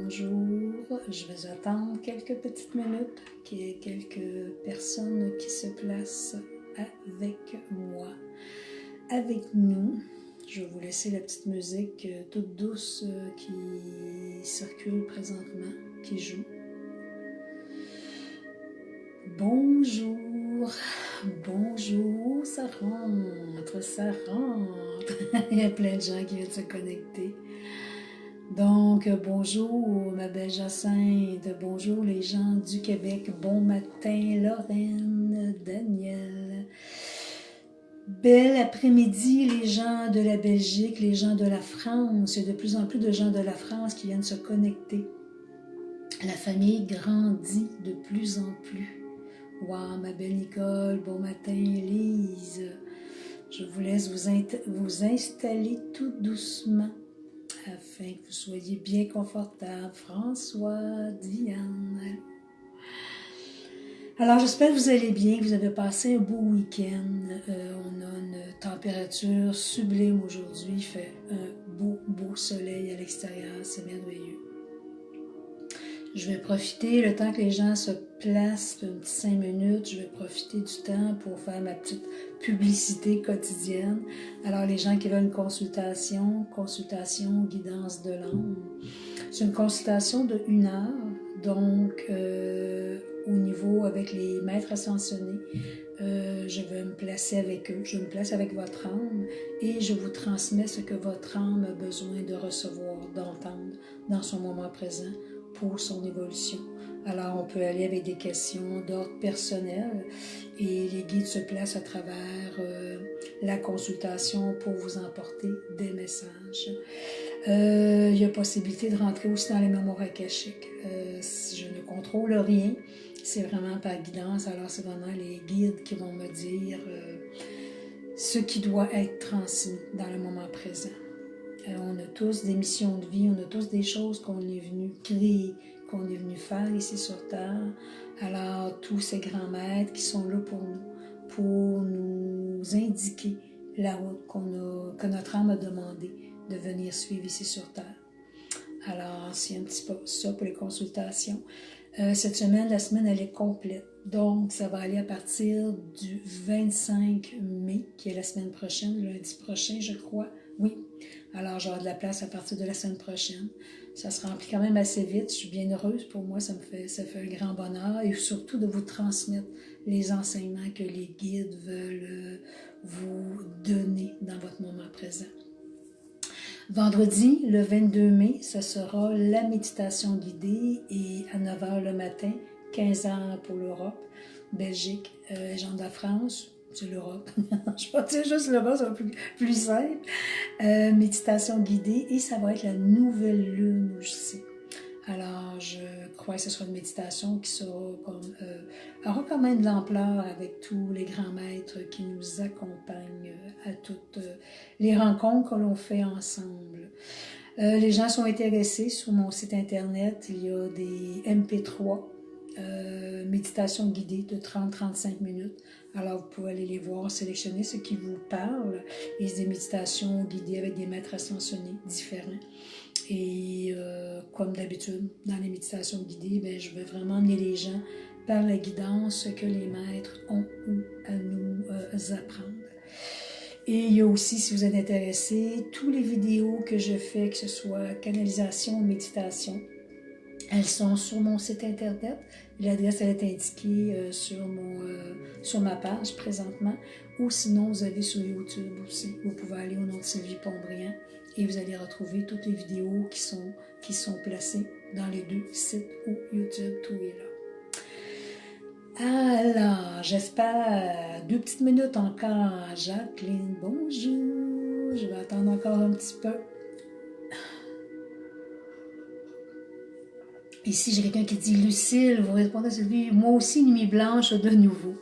bonjour. Je vais attendre quelques petites minutes qu'il y ait quelques personnes qui se placent avec moi, avec nous. Je vais vous laisser la petite musique toute douce qui circule présentement, qui joue. Bonjour, bonjour, ça rentre, ça rentre. Il y a plein de gens qui viennent se connecter. Donc, bonjour ma belle Jacinthe, bonjour les gens du Québec, bon matin Lorraine, Daniel. Bel après-midi les gens de la Belgique, les gens de la France, il y a de plus en plus de gens de la France qui viennent se connecter. La famille grandit de plus en plus. Wow, ma belle Nicole, bon matin Lise. Je vous laisse vous installer tout doucement afin que vous soyez bien confortable. François, Diane. Alors, j'espère que vous allez bien, que vous avez passé un beau week-end. On a une température sublime aujourd'hui. Il fait un beau soleil à l'extérieur. C'est merveilleux. Je vais profiter, le temps que les gens se placent, un petit 5 minutes, je vais profiter du temps pour faire ma petite publicité quotidienne. Alors, les gens qui veulent une consultation guidance de l'âme. C'est une consultation de 1 heure, donc au niveau avec les maîtres ascensionnés, je vais me placer avec eux, je me place avec votre âme et je vous transmets ce que votre âme a besoin de recevoir, d'entendre dans son moment présent pour son évolution. Alors, on peut aller avec des questions d'ordre personnel et les guides se placent à travers la consultation pour vous emporter des messages. Il y a possibilité de rentrer aussi dans les mémoires akashiques. Je ne contrôle rien, c'est vraiment par guidance, alors c'est vraiment les guides qui vont me dire ce qui doit être transmis dans le moment présent. On a tous des missions de vie, on a tous des choses qu'on est venu créer, qu'on est venu faire ici sur Terre. Alors, tous ces grands maîtres qui sont là pour nous indiquer la route que notre âme a demandé de venir suivre ici sur Terre. Alors, c'est un petit peu ça pour les consultations. Cette semaine, la semaine, elle est complète. Donc, ça va aller à partir du 25 mai, qui est la semaine prochaine, lundi prochain, je crois. Oui. Alors, j'aurai de la place à partir de la semaine prochaine. Ça se remplit quand même assez vite. Je suis bien heureuse. Pour moi, ça fait un grand bonheur. Et surtout de vous transmettre les enseignements que les guides veulent vous donner dans votre moment présent. Vendredi, le 22 mai, ce sera la méditation guidée et à 9 h le matin, 15 h pour l'Europe, Belgique, gens de la France, c'est l'Europe. Je vais dire juste l'Europe, c'est plus simple. Méditation guidée et ça va être la nouvelle lune aussi. Alors, je crois que ce sera une méditation qui aura quand même de l'ampleur avec tous les grands maîtres qui nous accompagnent à toutes les rencontres que l'on fait ensemble. Les gens sont intéressés sur mon site internet. Il y a des MP3, méditation guidée de 30-35 minutes. Alors, vous pouvez aller les voir, sélectionner ce qui vous parle. Et c'est des méditations guidées avec des maîtres ascensionnés différents. Et comme d'habitude, dans les méditations guidées, ben, je vais vraiment emmener les gens par la guidance que les maîtres ont à nous apprendre. Et il y a aussi, si vous êtes intéressés, tous les vidéos que je fais, que ce soit canalisation ou méditation, elles sont sur mon site internet. L'adresse elle est indiquée sur ma page présentement. Ou sinon, vous allez sur YouTube aussi. Vous pouvez aller au nom de Sylvie Pontbriand et vous allez retrouver toutes les vidéos qui sont placées dans les deux sites ou YouTube, tout est là. Alors, j'espère 2 petites minutes encore. Jacqueline, bonjour. Je vais attendre encore un petit peu. Ici, j'ai quelqu'un qui dit « Lucille, vous répondez à Sylvie, moi aussi, nuit blanche de nouveau. »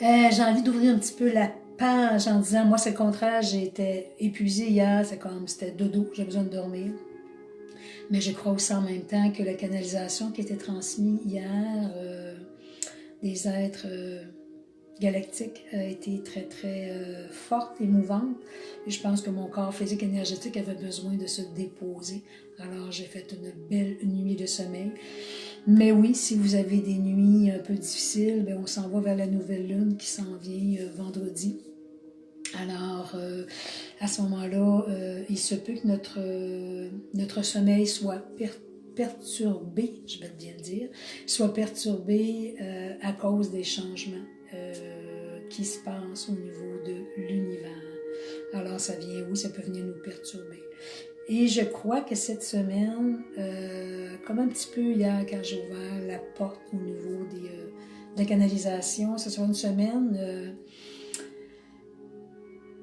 J'ai envie d'ouvrir un petit peu la page en disant « Moi, c'est le contraire, j'étais épuisée hier, c'était dodo, j'ai besoin de dormir. » Mais je crois aussi en même temps que la canalisation qui était transmise hier, des êtres galactique a été très, très forte, émouvante. Et je pense que mon corps physique énergétique avait besoin de se déposer. Alors, j'ai fait une belle nuit de sommeil. Mais oui, si vous avez des nuits un peu difficiles, bien, on s'en va vers la nouvelle lune qui s'en vient vendredi. Alors, à ce moment-là, il se peut que notre sommeil soit perturbé, je vais bien le dire, soit perturbé à cause des changements qui se passent au niveau de l'univers. Alors, ça vient, oui, ça peut venir nous perturber. Et je crois que cette semaine, comme un petit peu hier quand j'ai ouvert la porte au niveau de la canalisation, ce sera une semaine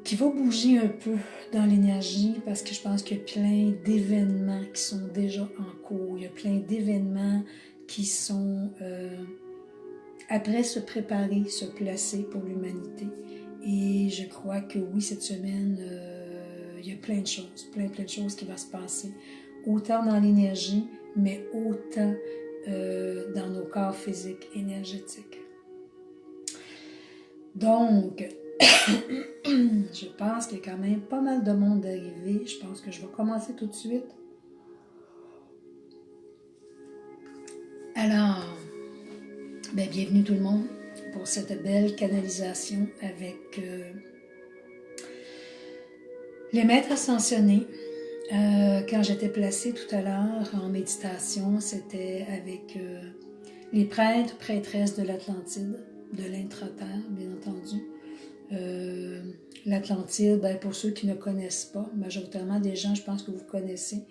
qui va bouger un peu dans l'énergie parce que je pense qu'il y a plein d'événements qui sont déjà en cours. Il y a plein d'événements qui sont après se préparer, se placer pour l'humanité. Et je crois que oui, cette semaine, il y a plein de choses, plein de choses qui vont se passer. Autant dans l'énergie, mais autant dans nos corps physiques, énergétiques. Donc, je pense qu'il y a quand même pas mal de monde d'arriver. Je pense que je vais commencer tout de suite. Alors, ben, bienvenue tout le monde pour cette belle canalisation avec les maîtres ascensionnés. Quand j'étais placée tout à l'heure en méditation, c'était avec les prêtres, prêtresses de l'Atlantide, de l'intra-terre, bien entendu. L'Atlantide, ben, pour ceux qui ne connaissent pas, majoritairement des gens, je pense que vous connaissez,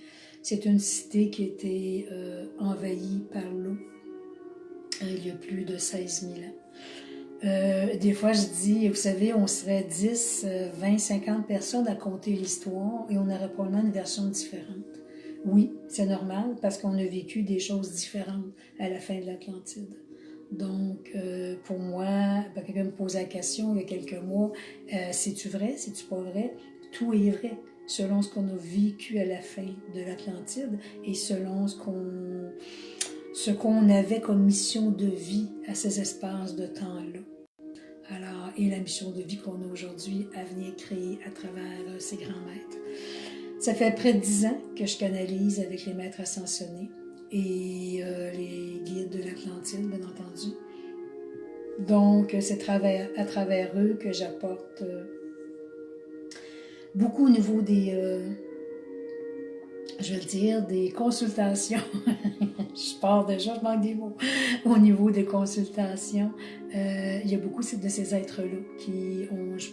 c'est une cité qui a été envahie par l'eau il y a plus de 16 000 ans. Des fois, je dis, vous savez, on serait 10, 20, 50 personnes à compter l'histoire et on aurait probablement une version différente. Oui, c'est normal parce qu'on a vécu des choses différentes à la fin de l'Atlantide. Donc, pour moi, ben, quelqu'un me posait la question il y a quelques mois, c'est-tu vrai, c'est-tu pas vrai? Tout est vrai, selon ce qu'on a vécu à la fin de l'Atlantide et selon ce qu'on avait comme mission de vie à ces espaces de temps-là. Alors, et la mission de vie qu'on a aujourd'hui à venir créer à travers ces grands maîtres. Ça fait près de 10 ans que je canalise avec les maîtres ascensionnés et les guides de l'Atlantide, bien entendu. Donc, c'est à travers eux que j'apporte beaucoup au niveau des, je vais le dire, des consultations. Je pars déjà, je manque des mots. Au niveau des consultations, il y a beaucoup de ces êtres-là qui ont, je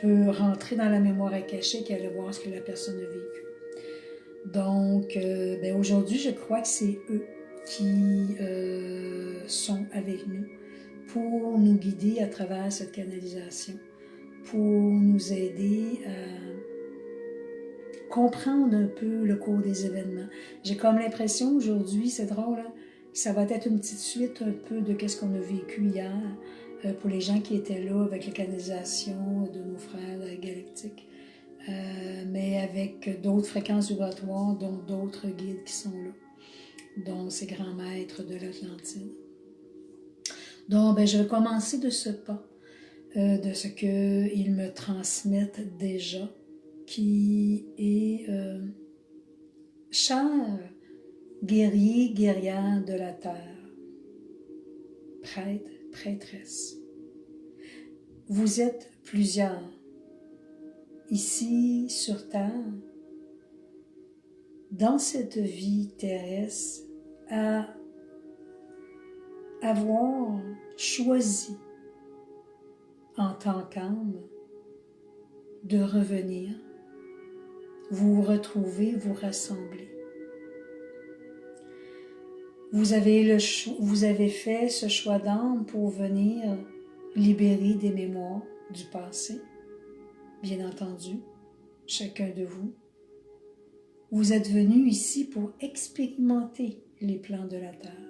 peux rentrer dans la mémoire akashique et aller voir ce que la personne a vécu. Donc, ben aujourd'hui, je crois que c'est eux qui sont avec nous pour nous guider à travers cette canalisation, pour nous aider à comprendre un peu le cours des événements. J'ai comme l'impression aujourd'hui, c'est drôle, hein? Ça va être une petite suite un peu de ce qu'on a vécu hier pour les gens qui étaient là avec la canalisation de nos frères galactiques. Mais avec d'autres fréquences vibratoires, dont d'autres guides qui sont là, dont ces grands maîtres de l'Atlantide. Donc, ben, je vais commencer de ce pas, de ce qu'ils me transmettent déjà, qui est cher guerrier, guerrière de la terre, prêtre, prêtresse. Vous êtes plusieurs ici sur terre, dans cette vie terrestre, à avoir choisi en tant qu'âme de revenir, vous retrouver, vous rassembler. Vous avez fait ce choix d'âme pour venir libérer des mémoires du passé, bien entendu, chacun de vous. Vous êtes venu ici pour expérimenter les plans de la Terre.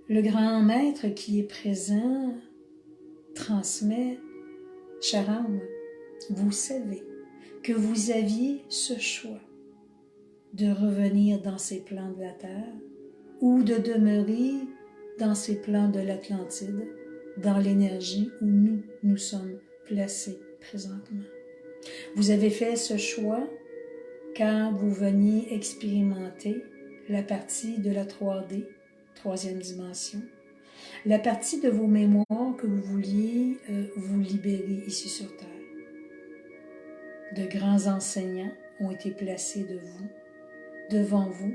Le grand maître qui est présent transmet, chère âme, vous savez que vous aviez ce choix de revenir dans ces plans de la Terre ou de demeurer dans ces plans de l'Atlantide, dans l'énergie où nous sommes placés présentement. Vous avez fait ce choix quand vous veniez expérimenter la partie de la 3D, troisième dimension, la partie de vos mémoires que vous vouliez vous libérer ici sur Terre. De grands enseignants ont été placés devant vous.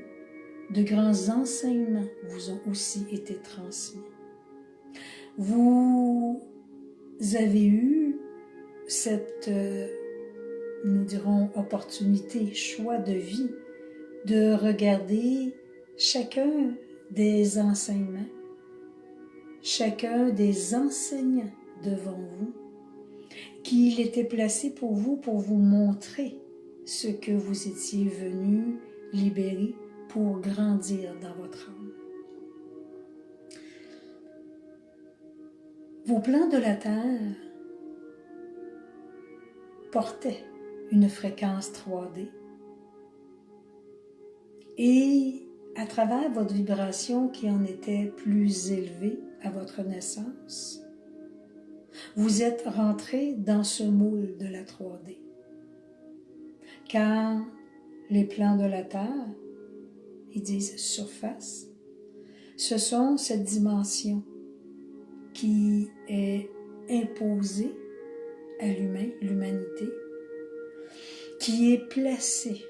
De grands enseignements vous ont aussi été transmis. Vous avez eu cette, nous dirons, opportunité, choix de vie, de regarder chacun des enseignements, chacun des enseignants devant vous, qu'il était placé pour vous montrer ce que vous étiez venu libérer pour grandir dans votre âme. Vos plans de la Terre portaient une fréquence 3D et à travers votre vibration qui en était plus élevée à votre naissance, vous êtes rentré dans ce moule de la 3D. Quand les plans de la Terre, ils disent surface, ce sont cette dimension qui est imposée à l'humain, l'humanité, qui est placée.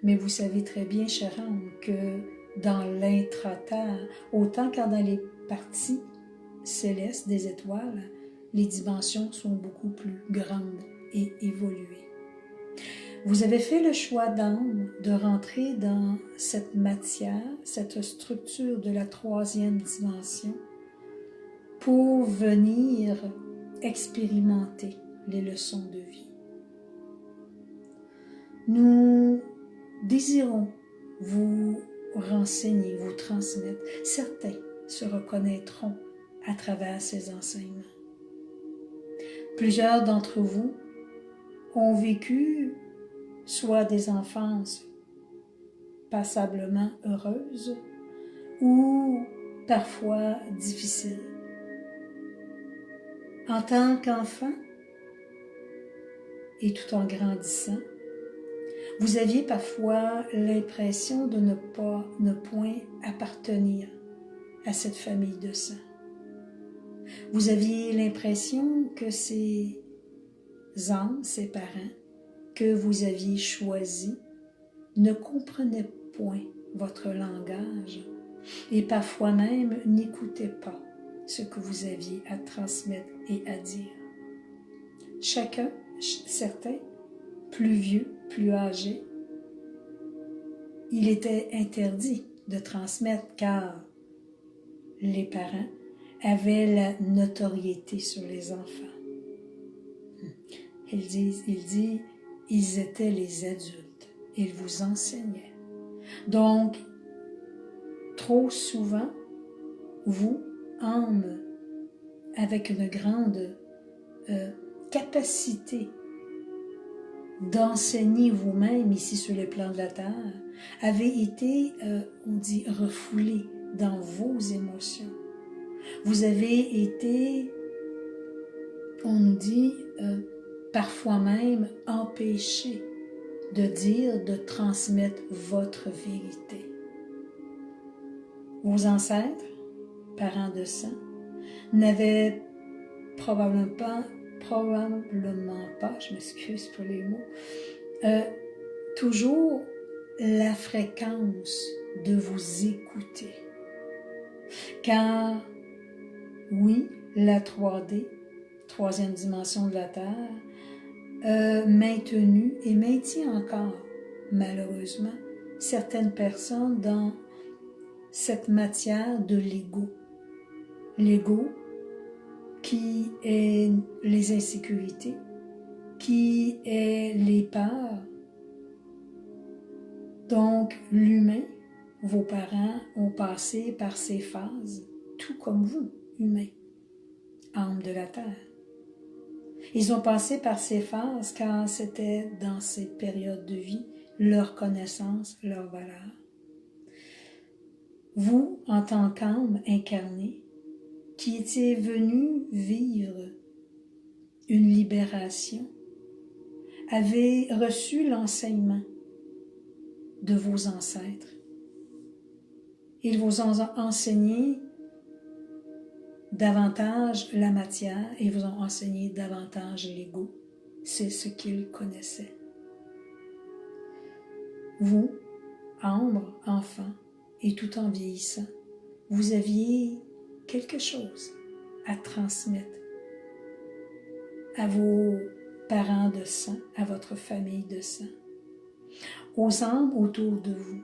Mais vous savez très bien, chère âme, que dans l'intra-terre, autant que dans les parties célestes des étoiles, les dimensions sont beaucoup plus grandes et évoluées. Vous avez fait le choix d'âme de rentrer dans cette matière, cette structure de la troisième dimension pour venir expérimenter les leçons de vie. Nous désirons vous renseigner, vous transmettre. Certains se reconnaîtront à travers ces enseignements. Plusieurs d'entre vous ont vécu soit des enfances passablement heureuses ou parfois difficiles. En tant qu'enfant et tout en grandissant, vous aviez parfois l'impression de ne point appartenir à cette famille de sang. Vous aviez l'impression que ces âmes, ces parents que vous aviez choisis ne comprenaient point votre langage et parfois même n'écoutaient pas ce que vous aviez à transmettre et à dire. Chacun, certains, plus vieux, plus âgés, il était interdit de transmettre car les parents avaient la notoriété sur les enfants. Il dit, ils étaient les adultes, ils vous enseignaient. Donc, trop souvent, vous, âme, avec une grande capacité d'enseigner vous-même ici sur les plans de la Terre, avez été, on dit, refoulé dans vos émotions. Vous avez été, on nous dit, parfois même empêché de dire, de transmettre votre vérité. Vos ancêtres, parents de sang, n'avaient probablement pas, je m'excuse pour les mots, toujours la fréquence de vous écouter. Car, oui, la 3D, troisième dimension de la Terre, maintenu et maintient encore, malheureusement, certaines personnes dans cette matière de l'ego. L'ego qui est les insécurités, qui est les peurs. Donc, l'humain, vos parents ont passé par ces phases, tout comme vous, humains, âme de la terre. Ils ont passé par ces phases car c'était dans ces périodes de vie leur connaissance, leur valeur. Vous, en tant qu'âme incarnée, qui étiez venu vivre une libération, avez reçu l'enseignement de vos ancêtres. Ils vous ont enseigné davantage la matière et vous ont enseigné davantage l'ego. C'est ce qu'ils connaissaient. Vous, Ambre, enfant, et tout en vieillissant, vous aviez quelque chose à transmettre à vos parents de sang, à votre famille de sang, aux âmes autour de vous.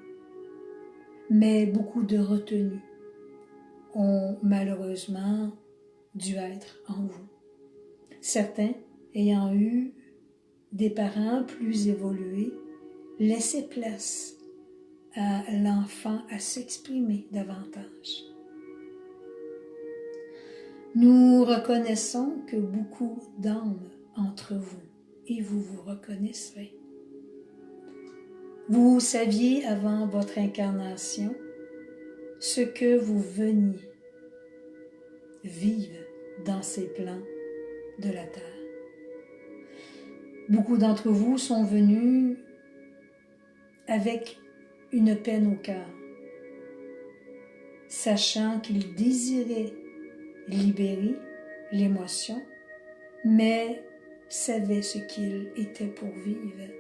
Mais beaucoup de retenues ont malheureusement dû être en vous. Certains, ayant eu des parents plus évolués, laissaient place à l'enfant à s'exprimer davantage. Nous reconnaissons que beaucoup d'âmes entre vous, et vous vous reconnaisserez. Vous saviez avant votre incarnation ce que vous veniez vivre dans ces plans de la terre. Beaucoup d'entre vous sont venus avec une peine au cœur, sachant qu'ils désiraient libérer l'émotion, mais savaient ce qu'ils étaient pour vivre.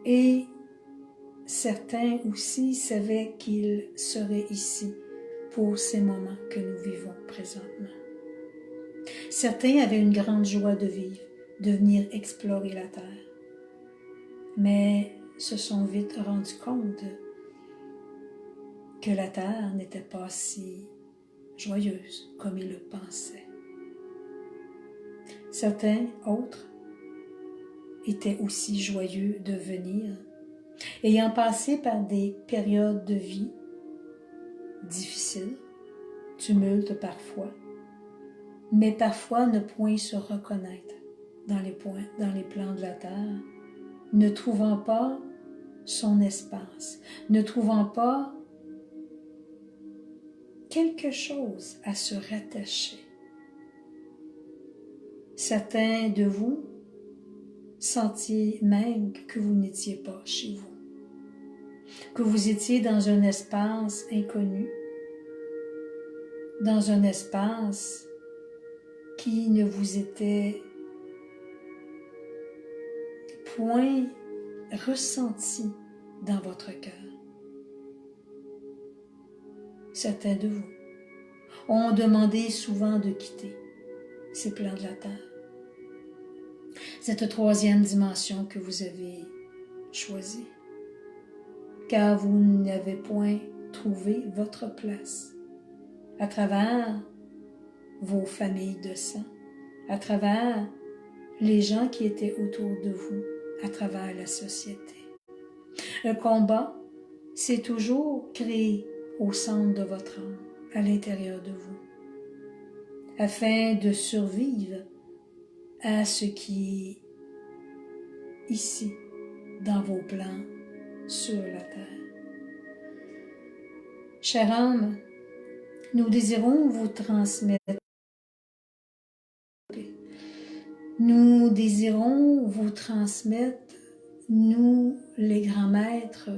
Et certains aussi savaient qu'ils seraient ici pour ces moments que nous vivons présentement. Certains avaient une grande joie de vivre, de venir explorer la terre, mais se sont vite rendus compte que la terre n'était pas si joyeuse comme ils le pensaient. Certains autres étaient aussi joyeux de venir, ayant passé par des périodes de vie difficiles, tumultes parfois, mais parfois ne point se reconnaître dans les plans de la terre, ne trouvant pas son espace, ne trouvant pas quelque chose à se rattacher. Certains de vous sentiez même que vous n'étiez pas chez vous, que vous étiez dans un espace inconnu, dans un espace qui ne vous était point ressenti dans votre cœur. Certains de vous ont demandé souvent de quitter ces plans de la terre, cette troisième dimension que vous avez choisie, car vous n'avez point trouvé votre place à travers vos familles de sang, à travers les gens qui étaient autour de vous, à travers la société. Un combat s'est toujours créé au centre de votre âme, à l'intérieur de vous, afin de survivre à ce qui est ici, dans vos plans sur la terre. Chère âme, nous désirons vous transmettre. Nous désirons vous transmettre, nous, les grands maîtres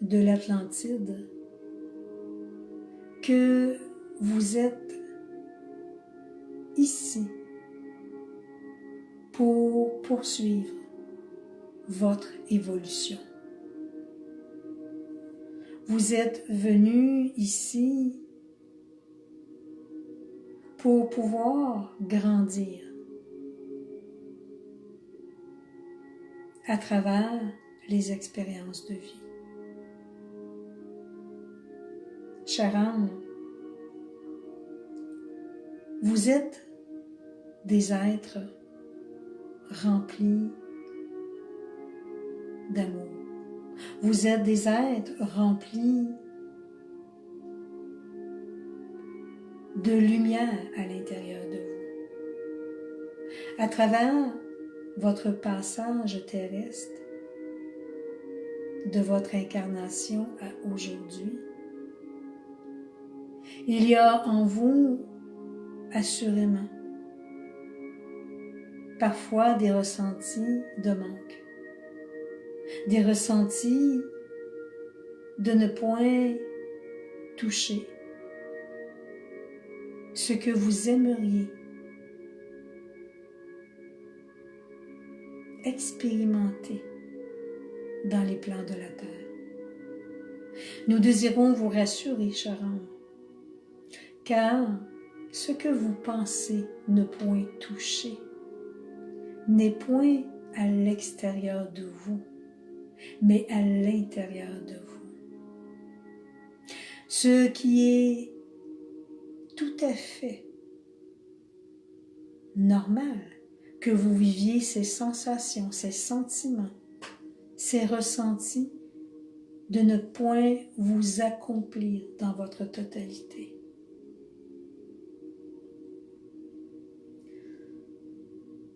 de l'Atlantide, que vous êtes ici pour poursuivre votre évolution. Vous êtes venus ici pour pouvoir grandir à travers les expériences de vie. Chère âme, vous êtes des êtres remplis d'amour. Vous êtes des êtres remplis de lumière à l'intérieur de vous. À travers votre passage terrestre, de votre incarnation à aujourd'hui, il y a en vous, assurément, parfois des ressentis de manque, des ressentis de ne point toucher ce que vous aimeriez expérimenter dans les plans de la terre. Nous désirons vous rassurer, cher âme, car ce que vous pensez ne point toucher n'est point à l'extérieur de vous, mais à l'intérieur de vous. Ce qui est tout à fait normal que vous viviez ces sensations, ces sentiments, ces ressentis de ne point vous accomplir dans votre totalité.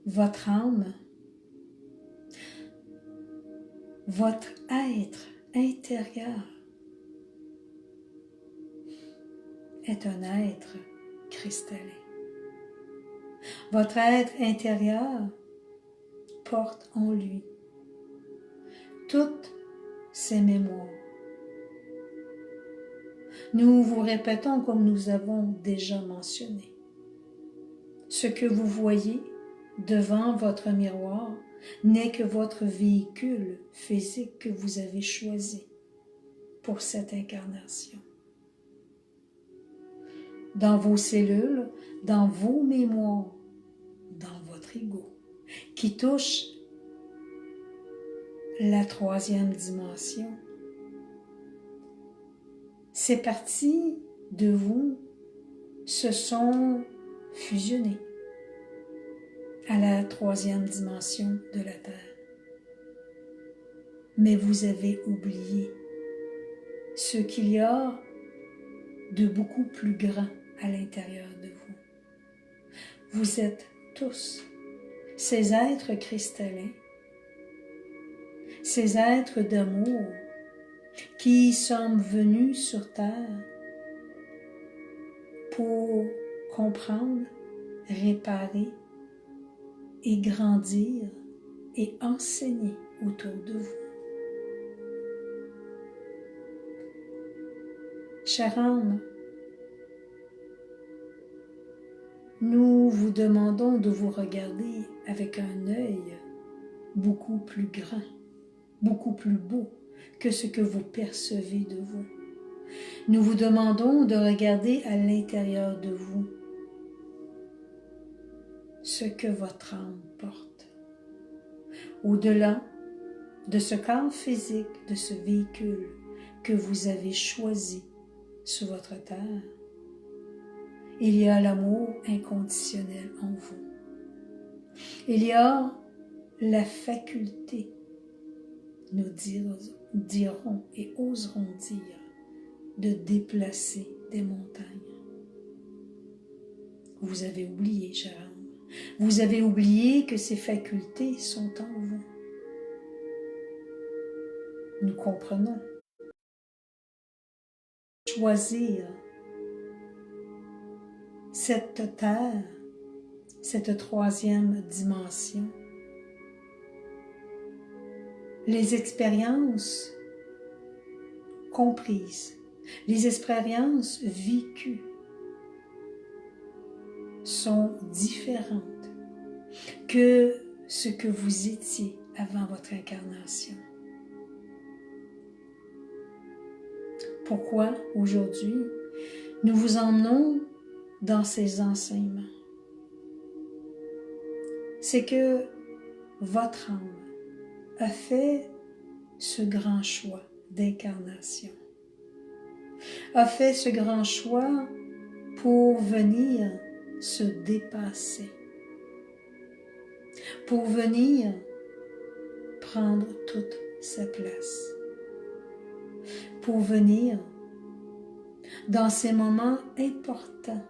Votre âme, votre être intérieur est un être cristallin. Votre être intérieur porte en lui toutes ses mémoires. Nous vous répétons comme nous avons déjà mentionné. Ce que vous voyez devant votre miroir n'est que votre véhicule physique que vous avez choisi pour cette incarnation. Dans vos cellules, dans vos mémoires, dans votre ego, qui touche la troisième dimension. Ces parties de vous se sont fusionnées à la troisième dimension de la Terre. Mais vous avez oublié ce qu'il y a de beaucoup plus grand à l'intérieur de vous. Vous êtes tous ces êtres cristallins, ces êtres d'amour qui sommes venus sur Terre pour comprendre, réparer et grandir et enseigner autour de vous. Chère âme, nous vous demandons de vous regarder avec un œil beaucoup plus grand, beaucoup plus beau que ce que vous percevez de vous. Nous vous demandons de regarder à l'intérieur de vous ce que votre âme porte. Au-delà de ce corps physique, de ce véhicule que vous avez choisi sur votre terre, il y a l'amour inconditionnel en vous. Il y a la faculté, nous dirons et oserons dire, de déplacer des montagnes. Vous avez oublié, chère âme, vous avez oublié que ces facultés sont en vous. Nous comprenons. Choisir cette terre, cette troisième dimension, les expériences comprises, les expériences vécues sont différentes que ce que vous étiez avant votre incarnation. Pourquoi aujourd'hui nous vous emmenons dans ces enseignements? C'est que votre âme a fait ce grand choix d'incarnation, a fait ce grand choix pour venir se dépasser, pour venir prendre toute sa place, pour venir dans ces moments importants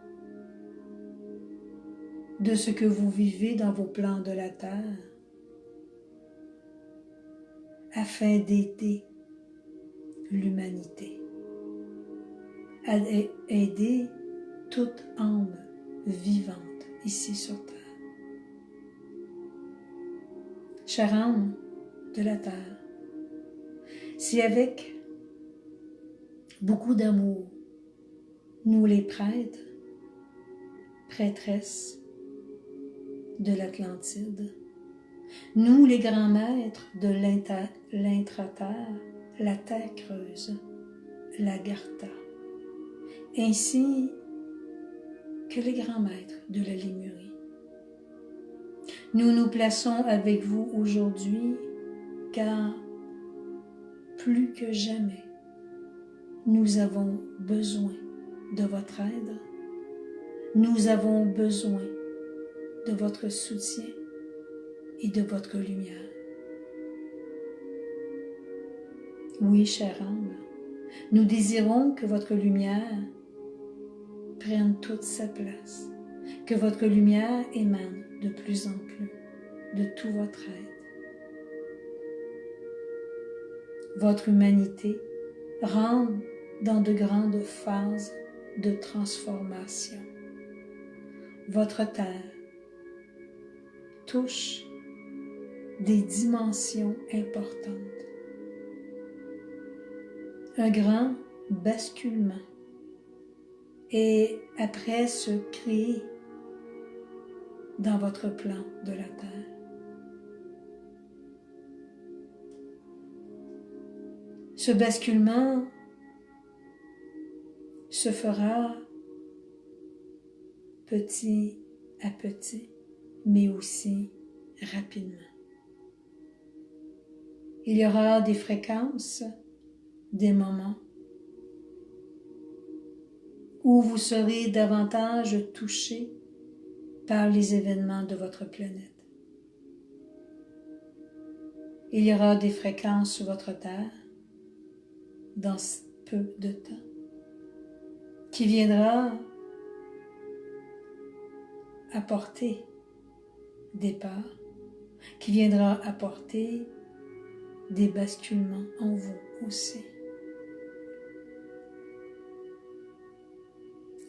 de ce que vous vivez dans vos plans de la terre, afin d'aider l'humanité. Aider toute âme vivante ici sur terre. Chère âme de la terre, si avec beaucoup d'amour, nous les prêtres, prêtresses de l'Atlantide, nous les grands maîtres de l'intraterre, la terre creuse, l'Agartha, ainsi que les grands maîtres de la Lémurie. Nous nous plaçons avec vous aujourd'hui car plus que jamais, nous avons besoin de votre aide, nous avons besoin de votre soutien et de votre lumière. Oui, chère âme, nous désirons que votre lumière prenne toute sa place, que votre lumière émane de plus en plus de tout votre être. Votre humanité rentre dans de grandes phases de transformation. Votre terre touche des dimensions importantes. Un grand basculement est après se créer dans votre plan de la terre. Ce basculement se fera petit à petit, mais aussi rapidement. Il y aura des fréquences, des moments où vous serez davantage touché par les événements de votre planète. Il y aura des fréquences sur votre Terre dans peu de temps qui viendra apporter des parts, qui viendra apporter des basculements en vous aussi.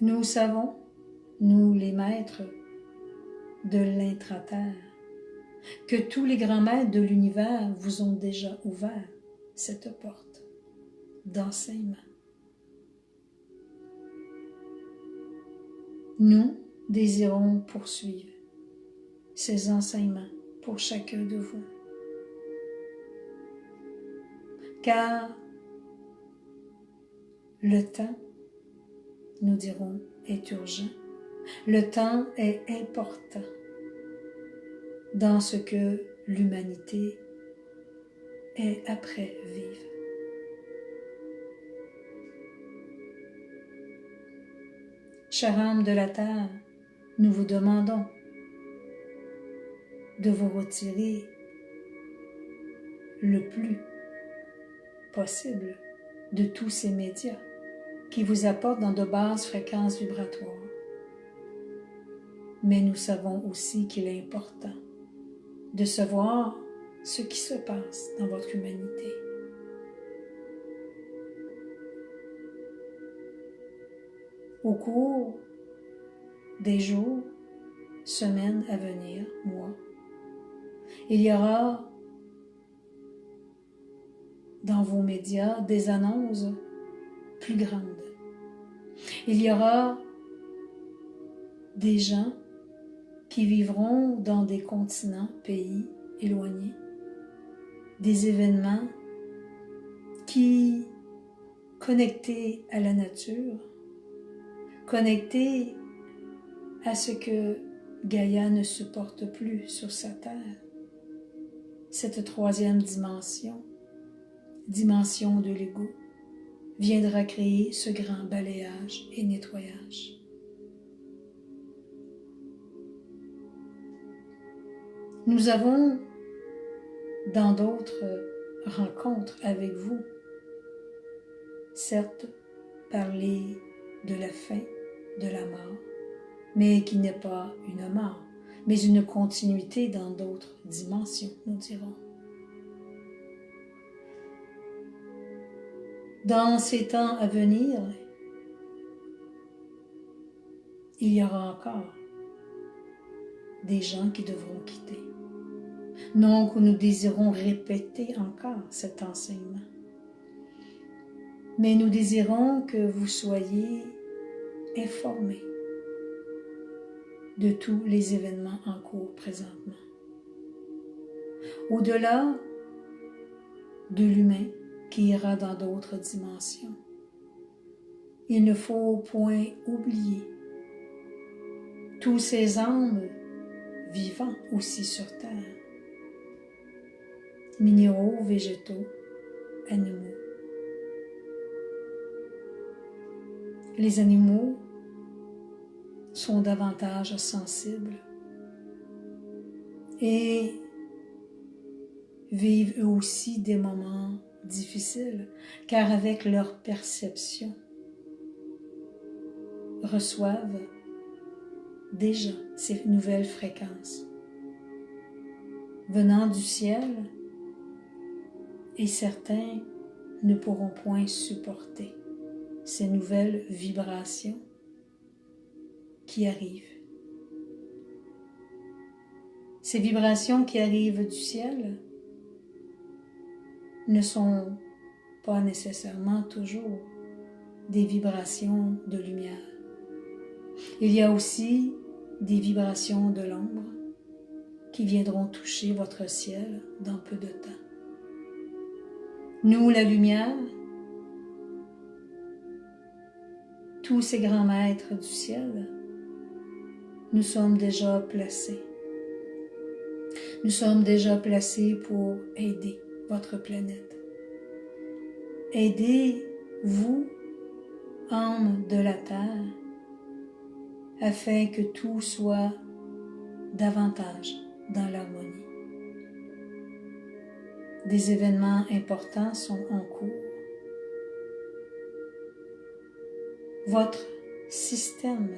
Nous savons, nous les maîtres de l'intraterre, que tous les grands maîtres de l'univers vous ont déjà ouvert cette porte d'enseignement. Nous désirons poursuivre ces enseignements pour chacun de vous. Car le temps, nous dirons, est urgent. Le temps est important dans ce que l'humanité est après vivre. Chère âme de la terre, nous vous demandons de vous retirer le plus possible de tous ces médias qui vous apportent dans de basses fréquences vibratoires. Mais nous savons aussi qu'il est important de savoir ce qui se passe dans votre humanité. Au cours des jours, semaines à venir, mois, il y aura dans vos médias des annonces plus grandes. Il y aura des gens qui vivront dans des continents, pays éloignés, des événements qui, connectés à la nature, connectés à ce que Gaïa ne supporte plus sur sa terre, cette troisième dimension, dimension de l'ego, viendra créer ce grand balayage et nettoyage. Nous avons, dans d'autres rencontres avec vous, certes parlé de la fin, de la mort, mais qui n'est pas une mort, mais une continuité dans d'autres dimensions, nous dirons. Dans ces temps à venir, il y aura encore des gens qui devront quitter. Non que nous désirons répéter encore cet enseignement, mais nous désirons que vous soyez informés de tous les événements en cours présentement. Au-delà de l'humain qui ira dans d'autres dimensions, il ne faut point oublier tous ces âmes vivants aussi sur terre, minéraux, végétaux, animaux. Les animaux sont davantage sensibles et vivent eux aussi des moments difficiles, car avec leur perception, reçoivent déjà ces nouvelles fréquences venant du ciel, et certains ne pourront point supporter ces nouvelles vibrations qui arrivent. Ces vibrations qui arrivent du ciel ne sont pas nécessairement toujours des vibrations de lumière. Il y a aussi des vibrations de l'ombre qui viendront toucher votre ciel dans peu de temps. Nous, la lumière, tous ces grands maîtres du ciel, nous sommes déjà placés. Nous sommes déjà placés pour aider votre planète. Aidez-vous, âme de la terre, afin que tout soit davantage dans l'harmonie. Des événements importants sont en cours. Votre système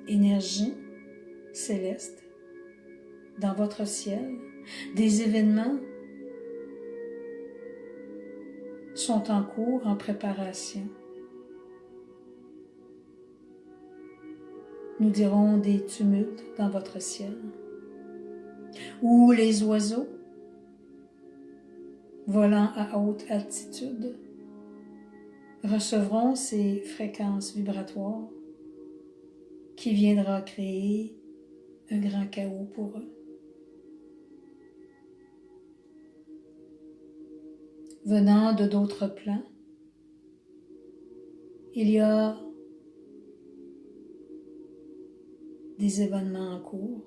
énergie céleste dans votre ciel, des événements sont en cours, en préparation. Nous dirons des tumultes dans votre ciel, où les oiseaux volant à haute altitude recevront ces fréquences vibratoires qui viendra créer un grand chaos pour eux. Venant de d'autres plans, il y a des événements en cours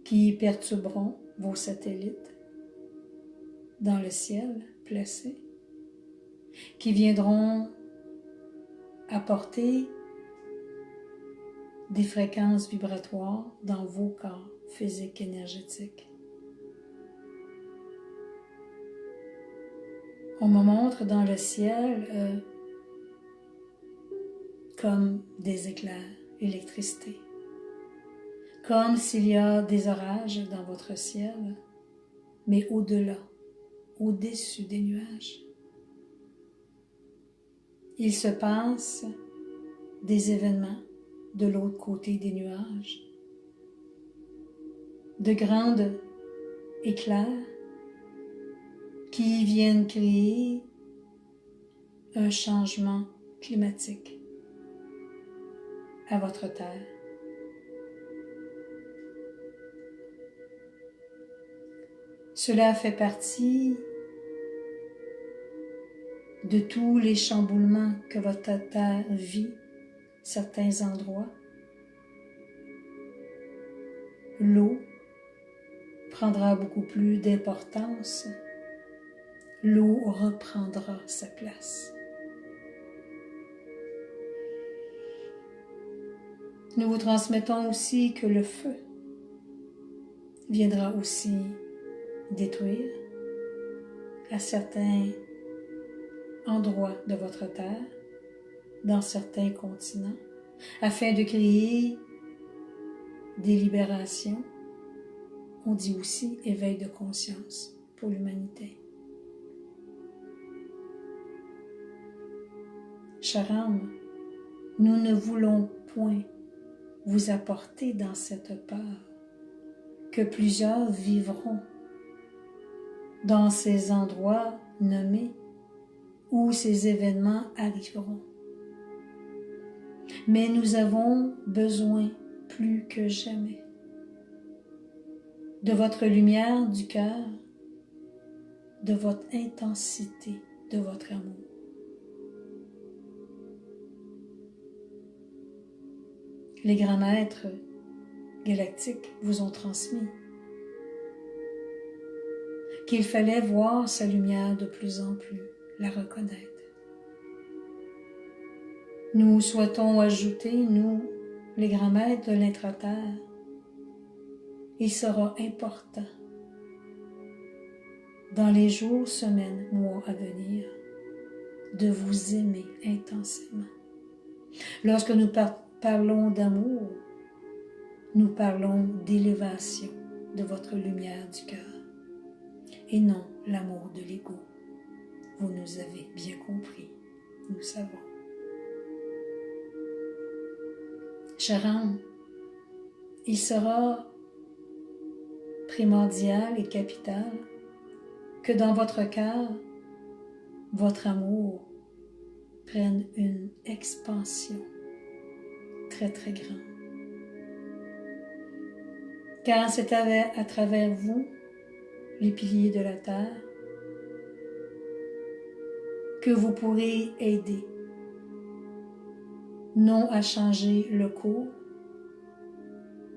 qui perturberont vos satellites dans le ciel placés, qui viendront apporter des fréquences vibratoires dans vos corps physiques énergétiques. On me montre dans le ciel comme des éclairs, électricité, comme s'il y a des orages dans votre ciel, mais au-delà, au-dessus des nuages. Il se passe des événements de l'autre côté des nuages, de grands éclairs qui viennent créer un changement climatique à votre terre. Cela fait partie de tous les chamboulements que votre terre vit, certains endroits. L'eau prendra beaucoup plus d'importance. L'eau reprendra sa place. Nous vous transmettons aussi que le feu viendra aussi détruire à certains endroits de votre terre, dans certains continents, afin de créer des libérations. On dit aussi éveil de conscience pour l'humanité. Chère âme, nous ne voulons point vous apporter dans cette peur que plusieurs vivront dans ces endroits nommés où ces événements arriveront. Mais nous avons besoin plus que jamais de votre lumière du cœur, de votre intensité, de votre amour. Les grands maîtres galactiques vous ont transmis qu'il fallait voir sa lumière de plus en plus, la reconnaître. Nous souhaitons ajouter, nous, les grands maîtres de l'intra-terre, il sera important dans les jours, semaines, mois à venir, de vous aimer intensément. Lorsque nous parlons d'amour, nous parlons d'élévation de votre lumière du cœur et non l'amour de l'ego. Vous nous avez bien compris, nous savons. Chère âme, il sera primordial et capital que dans votre cœur, votre amour prenne une expansion très très grande. Car c'est à travers vous, les piliers de la terre, que vous pourrez aider, non à changer le cours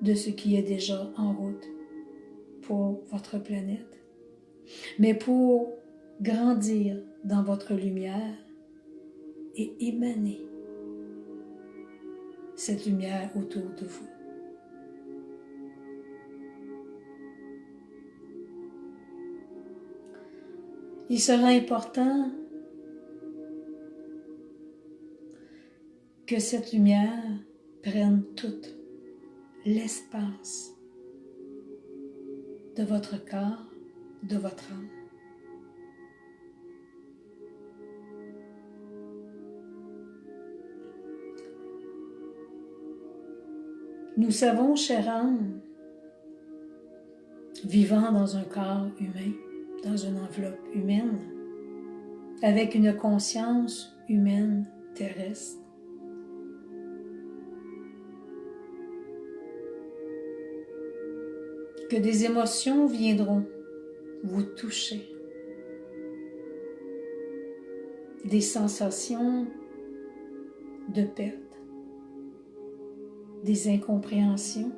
de ce qui est déjà en route pour votre planète, mais pour grandir dans votre lumière et émaner cette lumière autour de vous. Il sera important que cette lumière prenne tout l'espace de votre corps, de votre âme. Nous savons, chère âme, vivant dans un corps humain, dans une enveloppe humaine, avec une conscience humaine terrestre, que des émotions viendront vous toucher, des sensations de perte, des incompréhensions,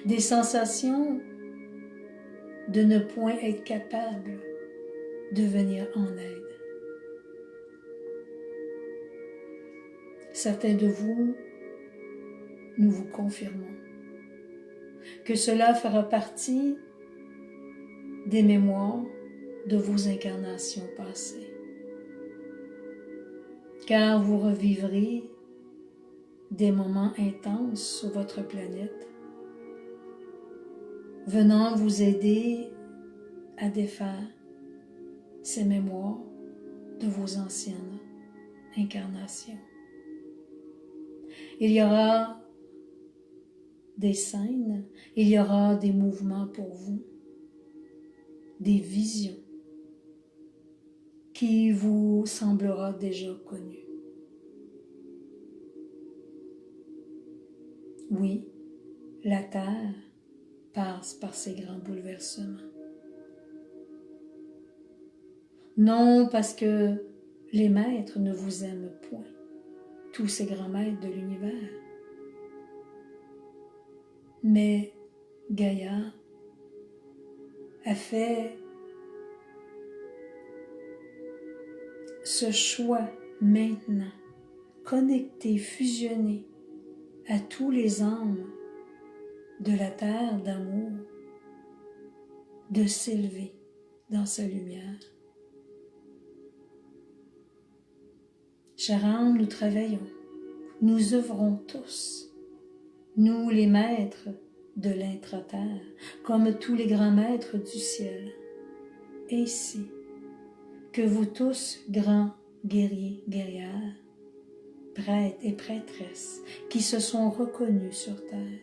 des sensations de ne point être capable de venir en aide. Certains de vous, nous vous confirmons que cela fera partie des mémoires de vos incarnations passées, car vous revivrez des moments intenses sur votre planète, venant vous aider à défaire ces mémoires de vos anciennes incarnations. Il y aura des scènes, il y aura des mouvements pour vous, des visions qui vous semblera déjà connues. Oui, la Terre passe par ces grands bouleversements. Non parce que les maîtres ne vous aiment point, tous ces grands maîtres de l'univers, mais Gaïa a fait ce choix maintenant, connecté, fusionné à tous les âmes de la terre d'amour, de s'élever dans sa lumière. Chère âme, nous travaillons, nous œuvrons tous, nous les maîtres de l'intra-terre, comme tous les grands maîtres du ciel, ainsi que vous tous, grands guerriers, guerrières, prêtres et prêtresses qui se sont reconnus sur terre,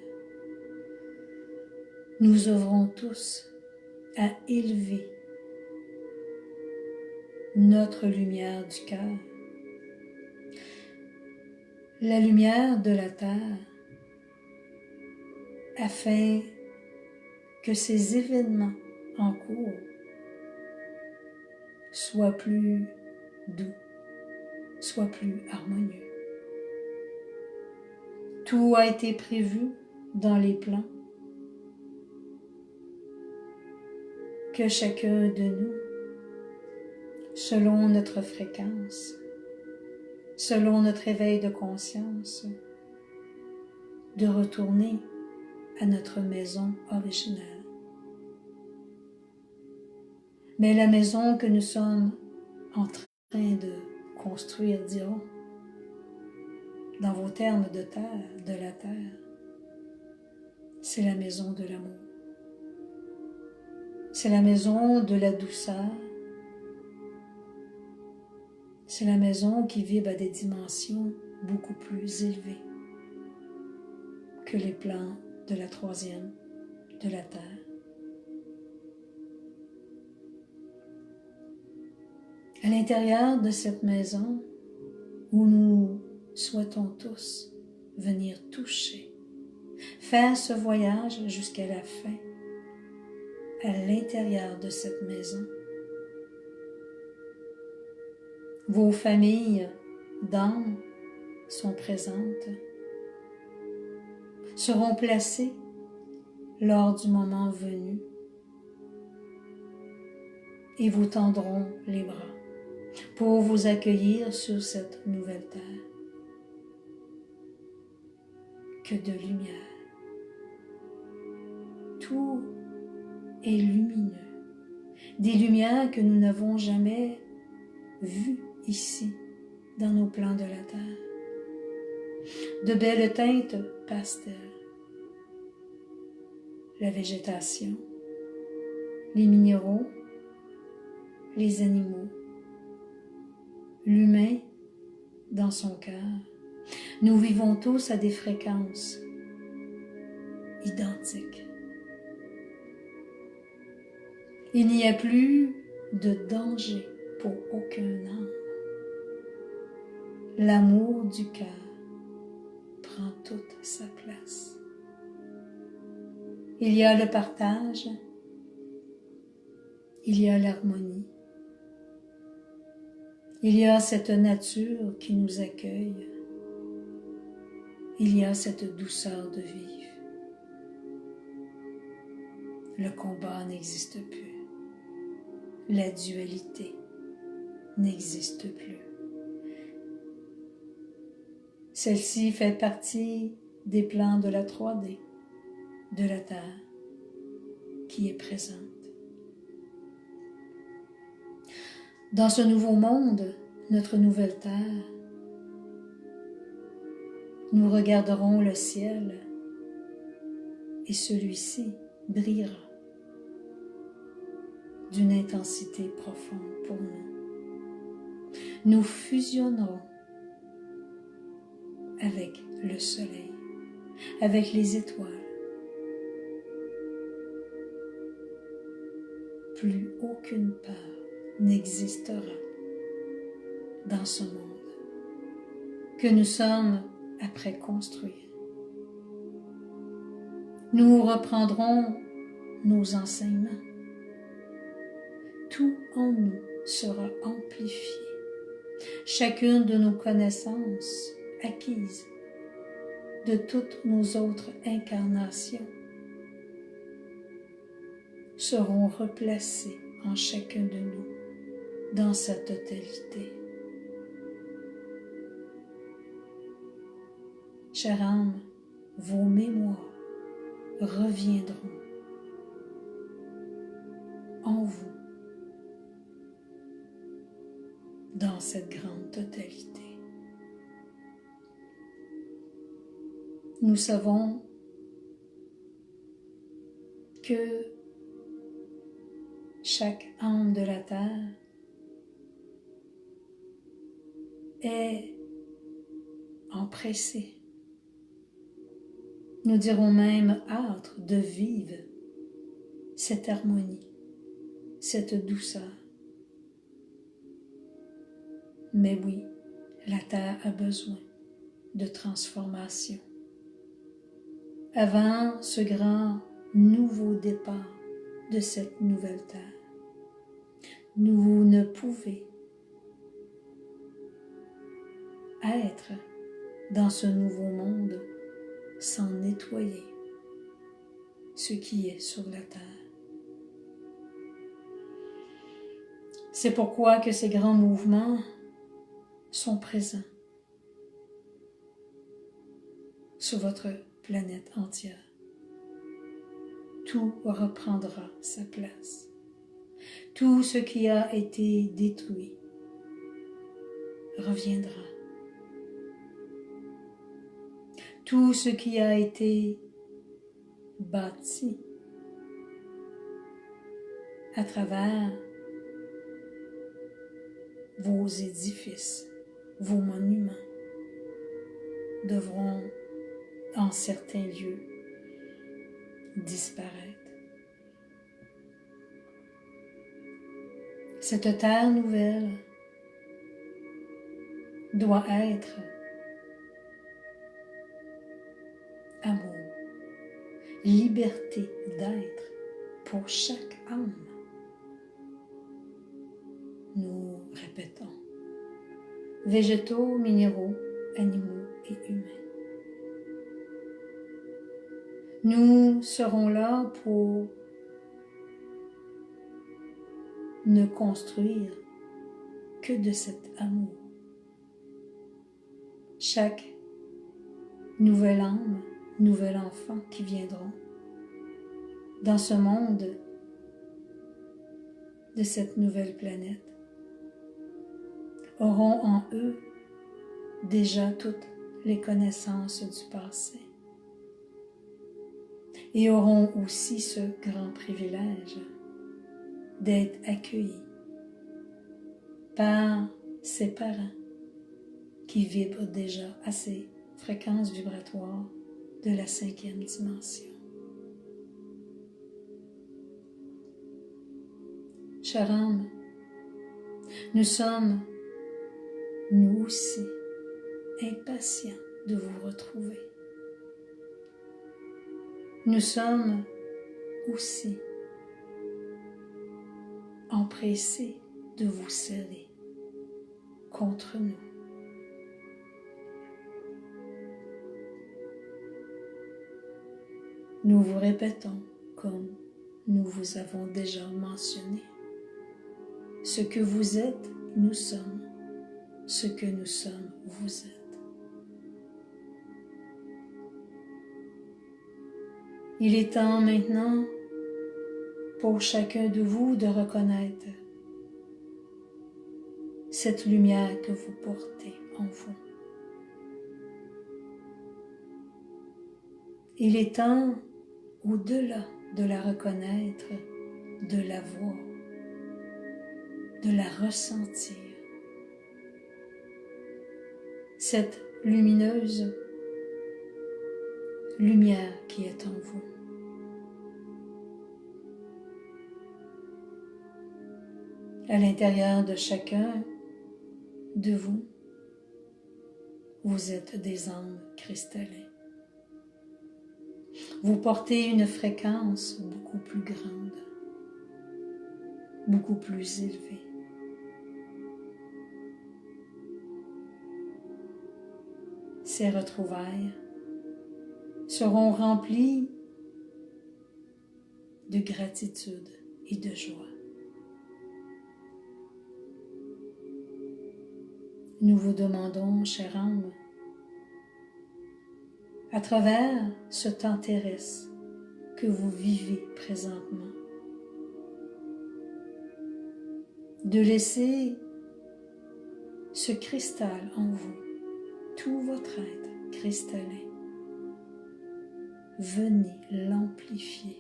nous œuvrons tous à élever notre lumière du cœur, la lumière de la terre, afin que ces événements en cours soient plus doux, soient plus harmonieux. Tout a été prévu dans les plans que chacun de nous, selon notre fréquence, selon notre éveil de conscience, de retourner à notre maison originelle. Mais la maison que nous sommes en train de construire, dirons, dans vos termes de terre, de la terre, c'est la maison de l'amour. C'est la maison de la douceur. C'est la maison qui vibre à des dimensions beaucoup plus élevées que les plans de la troisième de la terre. À l'intérieur de cette maison où nous souhaitons tous venir toucher, faire ce voyage jusqu'à la fin, à l'intérieur de cette maison, vos familles d'âmes sont présentes, seront placées lors du moment venu et vous tendront les bras pour vous accueillir sur cette nouvelle terre. Que de lumière. Tout est lumineux. Des lumières que nous n'avons jamais vues ici, dans nos plans de la terre. De belles teintes pastel. La végétation, les minéraux, les animaux, l'humain dans son cœur. Nous vivons tous à des fréquences identiques. Il n'y a plus de danger pour aucun âme. L'amour du cœur prend toute sa place. Il y a le partage, il y a l'harmonie, il y a cette nature qui nous accueille, il y a cette douceur de vivre. Le combat n'existe plus, la dualité n'existe plus. Celle-ci fait partie des plans de la 3D, de la Terre, qui est présente. Dans ce nouveau monde, notre nouvelle Terre, nous regarderons le ciel et celui-ci brillera d'une intensité profonde pour nous. Nous fusionnerons avec le soleil, avec les étoiles. Plus aucune peur n'existera dans ce monde que nous sommes après construire. Nous reprendrons nos enseignements. Tout en nous sera amplifié. Chacune de nos connaissances acquises de toutes nos autres incarnations seront replacées en chacun de nous dans sa totalité. Chère âme, vos mémoires reviendront en vous dans cette grande totalité. Nous savons que chaque âme de la terre est empressée. Nous dirons même hâte de vivre cette harmonie, cette douceur. Mais oui, la terre a besoin de transformation. Avant ce grand nouveau départ de cette nouvelle terre, vous ne pouvez être dans ce nouveau monde sans nettoyer ce qui est sur la terre. C'est pourquoi que ces grands mouvements sont présents sur votre planète entière. Tout reprendra sa place. Tout ce qui a été détruit reviendra. Tout ce qui a été bâti à travers vos édifices, vos monuments, devront en certains lieux disparaître. Cette terre nouvelle doit être amour, liberté d'être pour chaque âme. Nous répétons, végétaux, minéraux, animaux et humains. Nous serons là pour ne construire que de cet amour. Chaque nouvelle âme, nouvel enfant qui viendront dans ce monde de cette nouvelle planète auront en eux déjà toutes les connaissances du passé et auront aussi ce grand privilège d'être accueillis par ses parents qui vibrent déjà à ces fréquences vibratoires de la 5e dimension. Chère âme, nous sommes, nous aussi, impatients de vous retrouver. Nous sommes aussi empressés de vous serrer contre nous. Nous vous répétons, comme nous vous avons déjà mentionné, ce que vous êtes, nous sommes. Ce que nous sommes, vous êtes. Il est temps maintenant pour chacun de vous de reconnaître cette lumière que vous portez en vous. Il est temps, au-delà de la reconnaître, de la voir, de la ressentir. Cette lumineuse lumière qui est en vous. À l'intérieur de chacun de vous, vous êtes des âmes cristallines. Vous portez une fréquence beaucoup plus grande, beaucoup plus élevée. Ces retrouvailles seront remplies de gratitude et de joie. Nous vous demandons, chère âme, à travers ce temps terrestre que vous vivez présentement, de laisser ce cristal en vous, tout votre être cristallin, venez l'amplifier.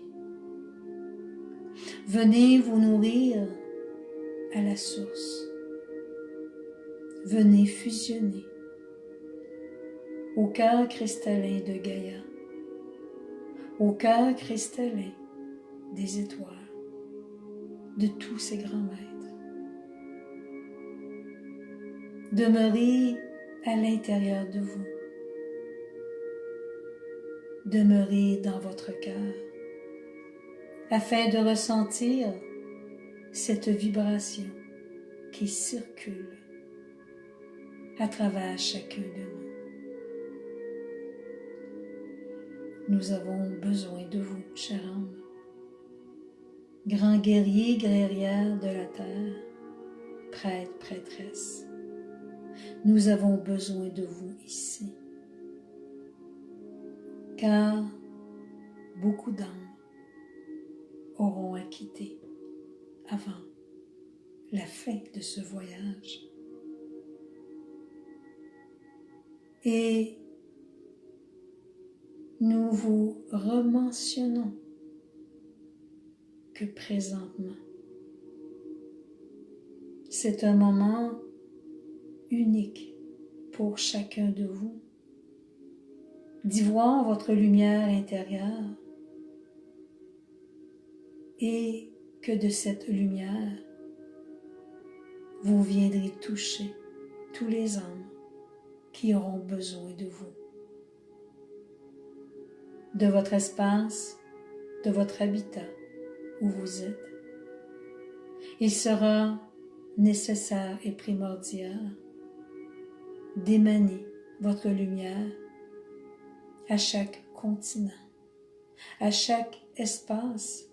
Venez vous nourrir à la source. Venez fusionner au cœur cristallin de Gaïa, au cœur cristallin des étoiles, de tous ces grands maîtres. Demeurez à l'intérieur de vous. Demeurez dans votre cœur afin de ressentir cette vibration qui circule à travers chacun de nous. Nous avons besoin de vous, chère âme, grand guerrier, guerrière de la terre, prêtre, prêtresse. Nous avons besoin de vous ici, car beaucoup d'âmes auront à quitter avant la fin de ce voyage. Et nous vous rementionnons que présentement, c'est un moment unique pour chacun de vous d'y voir votre lumière intérieure et que de cette lumière, vous viendrez toucher tous les âmes qui auront besoin de vous, de votre espace, de votre habitat où vous êtes. Il sera nécessaire et primordial d'émaner votre lumière à chaque continent, à chaque espace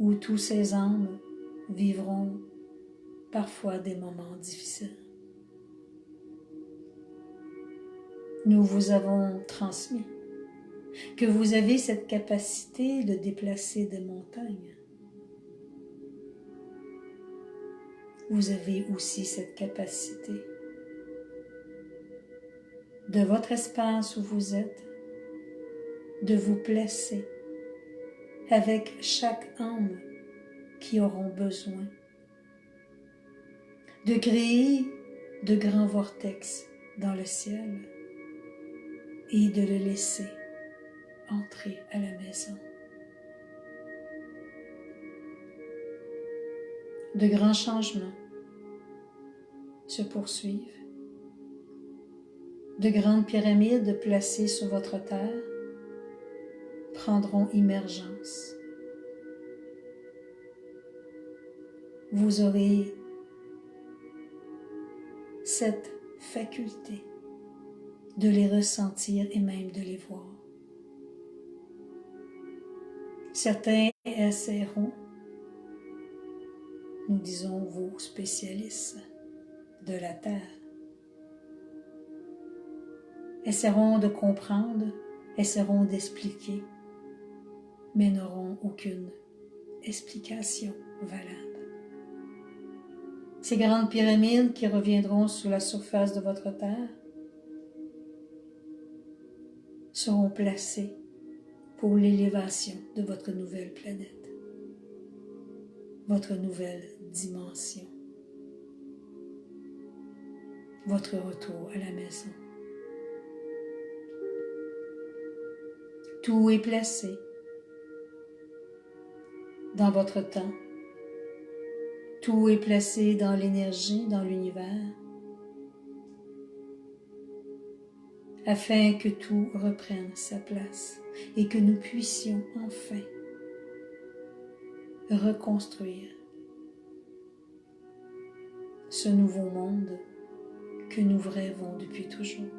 où tous ces âmes vivront parfois des moments difficiles. Nous vous avons transmis que vous avez cette capacité de déplacer des montagnes. Vous avez aussi cette capacité de votre espace où vous êtes, de vous placer avec chaque âme qui auront besoin, de créer de grands vortex dans le ciel et de le laisser entrer à la maison. De grands changements se poursuivent. De grandes pyramides placées sur votre terre prendront immergence. Vous aurez cette faculté de les ressentir et même de les voir. Certains essaieront, nous disons vos spécialistes de la Terre, essaieront de comprendre, essaieront d'expliquer, mais n'auront aucune explication valable. Ces grandes pyramides qui reviendront sur la surface de votre Terre seront placées pour l'élévation de votre nouvelle planète, votre nouvelle dimension, votre retour à la maison. Tout est placé dans votre temps. Tout est placé dans l'énergie, dans l'univers, afin que tout reprenne sa place et que nous puissions enfin reconstruire ce nouveau monde que nous rêvons depuis toujours.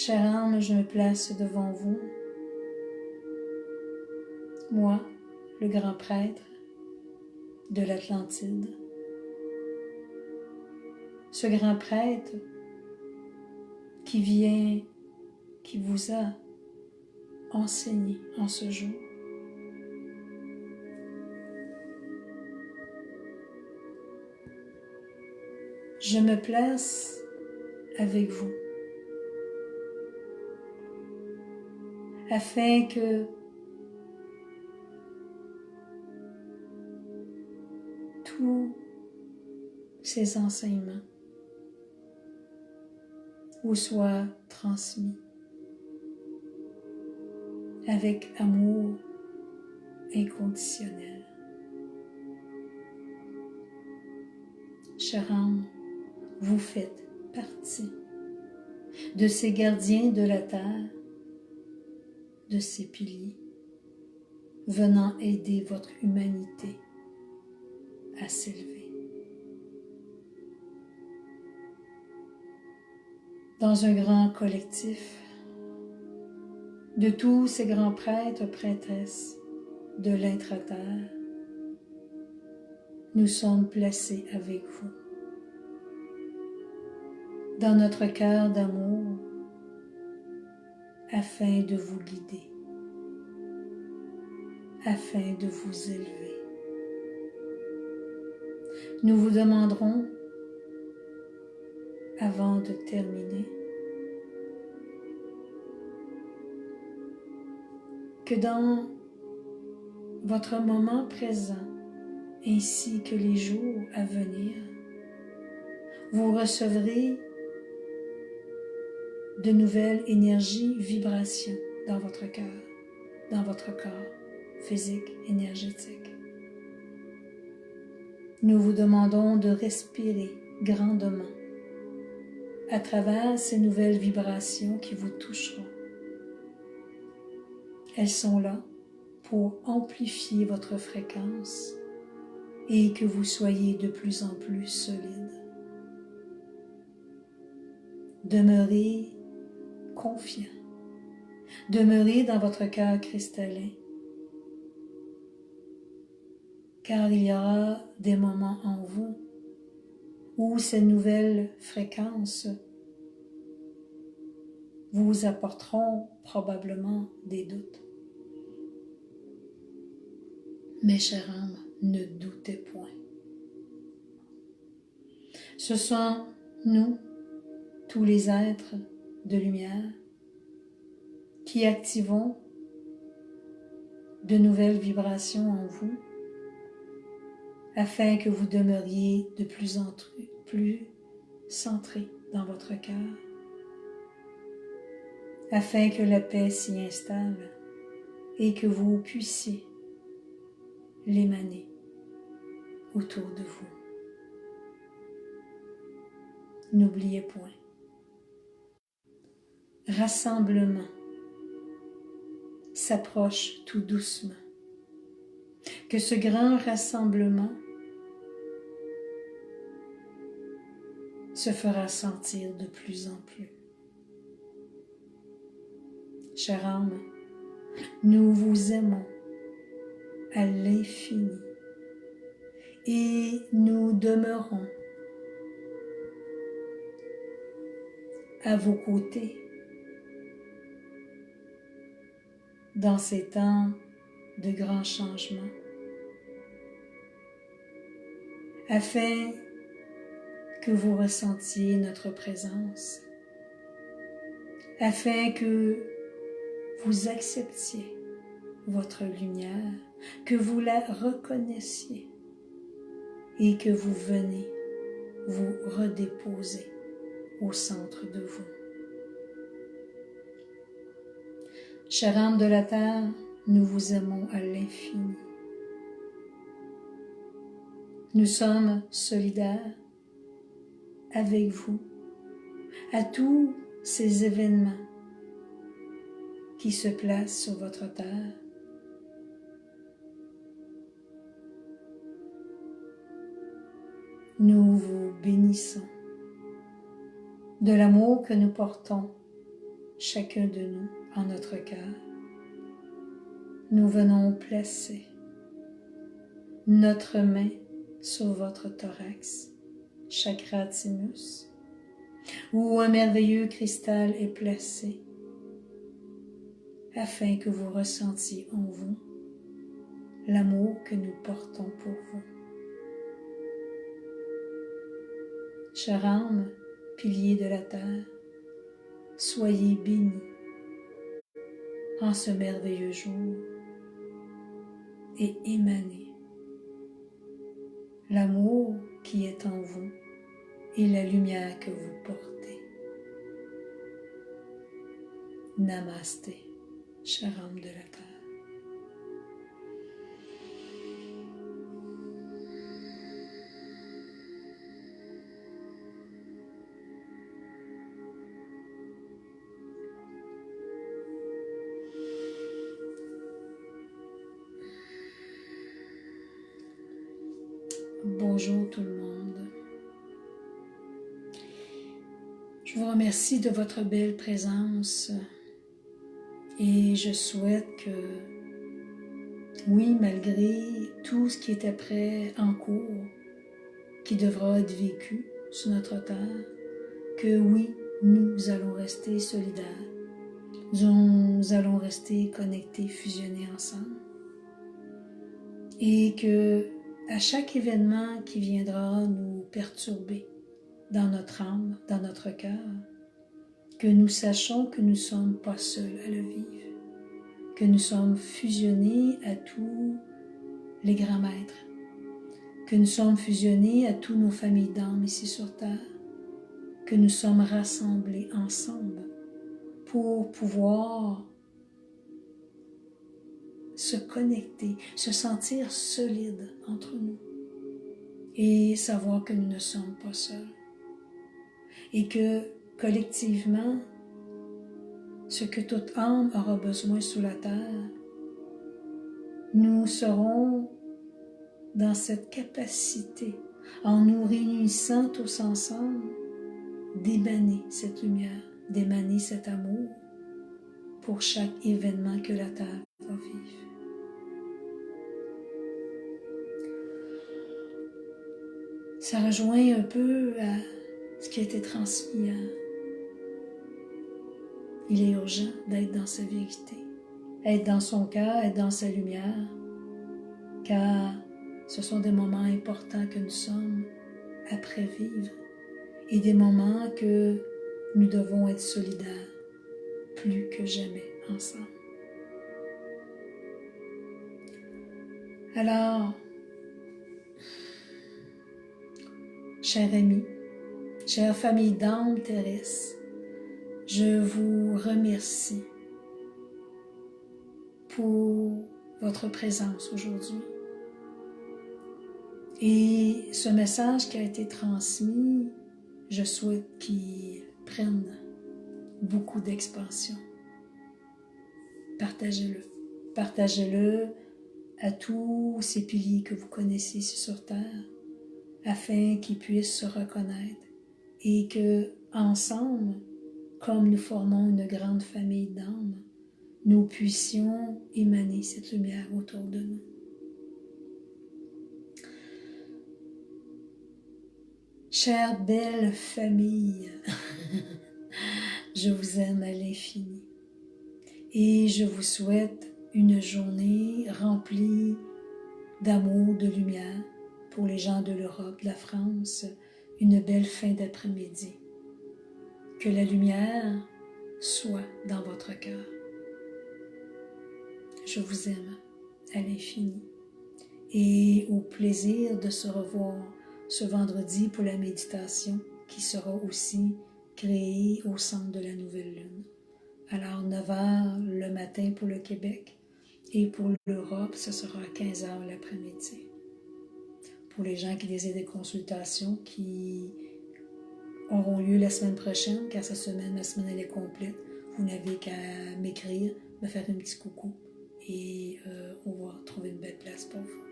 Chère âme, je me place devant vous, moi, le grand prêtre de l'Atlantide, ce grand prêtre qui vous a enseigné en ce jour. Je me place avec vous afin que tous ces enseignements vous soient transmis avec amour inconditionnel. Chère âme, vous faites partie de ces gardiens de la terre, de ces piliers, venant aider votre humanité à s'élever. Dans un grand collectif de tous ces grands prêtres, prêtresses de l'intra-terre, nous sommes placés avec vous. Dans notre cœur d'amour, afin de vous guider, afin de vous élever. Nous vous demanderons, avant de terminer, que dans votre moment présent, ainsi que les jours à venir, vous recevrez de nouvelles énergies, vibrations dans votre cœur, dans votre corps physique, énergétique. Nous vous demandons de respirer grandement à travers ces nouvelles vibrations qui vous toucheront. Elles sont là pour amplifier votre fréquence et que vous soyez de plus en plus solide. Demeurez confiant. Demeurez dans votre cœur cristallin, car il y aura des moments en vous où ces nouvelles fréquences vous apporteront probablement des doutes. Mes chères âmes, ne doutez point. Ce sont nous, tous les êtres de lumière, qui activons de nouvelles vibrations en vous, afin que vous demeuriez de plus en plus centré dans votre cœur, afin que la paix s'y installe et que vous puissiez l'émaner autour de vous. N'oubliez point, rassemblement s'approche tout doucement. Que ce grand rassemblement se fera sentir de plus en plus. Chère âme, nous vous aimons à l'infini et nous demeurons à vos côtés dans ces temps de grands changements, afin que vous ressentiez notre présence, afin que vous acceptiez votre lumière, que vous la reconnaissiez et que vous venez vous redéposer au centre de vous. Chère âme de la terre, nous vous aimons à l'infini. Nous sommes solidaires avec vous à tous ces événements qui se placent sur votre terre. Nous vous bénissons de l'amour que nous portons chacun de nous en notre cœur. Nous venons placer notre main sur votre thorax, chakra thymus, où un merveilleux cristal est placé, afin que vous ressentiez en vous l'amour que nous portons pour vous. Chère âme, pilier de la terre, soyez bénis en ce merveilleux jour et émanez l'amour qui est en vous et la lumière que vous portez. Namasté, chère âme de la terre. Bonjour tout le monde. Je vous remercie de votre belle présence et je souhaite que, oui, malgré tout ce qui était prêt en cours, qui devra être vécu sur notre terre, que oui, nous allons rester solidaires, nous allons rester connectés, fusionnés ensemble et que à chaque événement qui viendra nous perturber dans notre âme, dans notre cœur, que nous sachions que nous ne sommes pas seuls à le vivre, que nous sommes fusionnés à tous les grands maîtres, que nous sommes fusionnés à toutes nos familles d'âmes ici sur terre, que nous sommes rassemblés ensemble pour pouvoir se connecter, se sentir solides entre nous et savoir que nous ne sommes pas seuls. Et que collectivement, ce que toute âme aura besoin sous la terre, nous serons dans cette capacité, en nous réunissant tous ensemble, d'émaner cette lumière, d'émaner cet amour pour chaque événement que la terre va vivre. Ça rejoint un peu à ce qui a été transmis hier. Il est urgent d'être dans sa vérité, être dans son cœur, être dans sa lumière, car ce sont des moments importants que nous sommes après vivre et des moments que nous devons être solidaires plus que jamais ensemble. Alors, chers amis, chère famille d'âmes terrestres, je vous remercie pour votre présence aujourd'hui. Et ce message qui a été transmis, je souhaite qu'il prenne beaucoup d'expansion. Partagez-le. Partagez-le à tous ces piliers que vous connaissez ici sur Terre, afin qu'ils puissent se reconnaître et que, ensemble, comme nous formons une grande famille d'âmes, nous puissions émaner cette lumière autour de nous. Chère belle famille, je vous aime à l'infini et je vous souhaite une journée remplie d'amour, de lumière pour les gens de l'Europe, de la France, une belle fin d'après-midi. Que la lumière soit dans votre cœur. Je vous aime à l'infini et au plaisir de se revoir ce vendredi pour la méditation qui sera aussi créée au centre de la nouvelle lune. Alors 9h le matin pour le Québec et pour l'Europe, ce sera à 15h l'après-midi. Pour les gens qui désirent des consultations qui auront lieu la semaine prochaine, car cette semaine, la semaine elle est complète, vous n'avez qu'à m'écrire, me faire un petit coucou et on va trouver une belle place pour vous.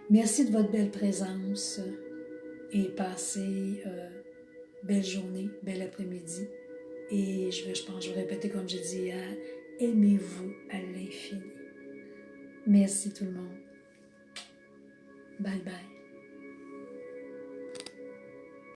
Merci de votre belle présence et passez belle journée, bel après-midi. Et je pense, je vais répéter comme j'ai dit hier, aimez-vous à l'infini. Merci tout le monde. Bye bye.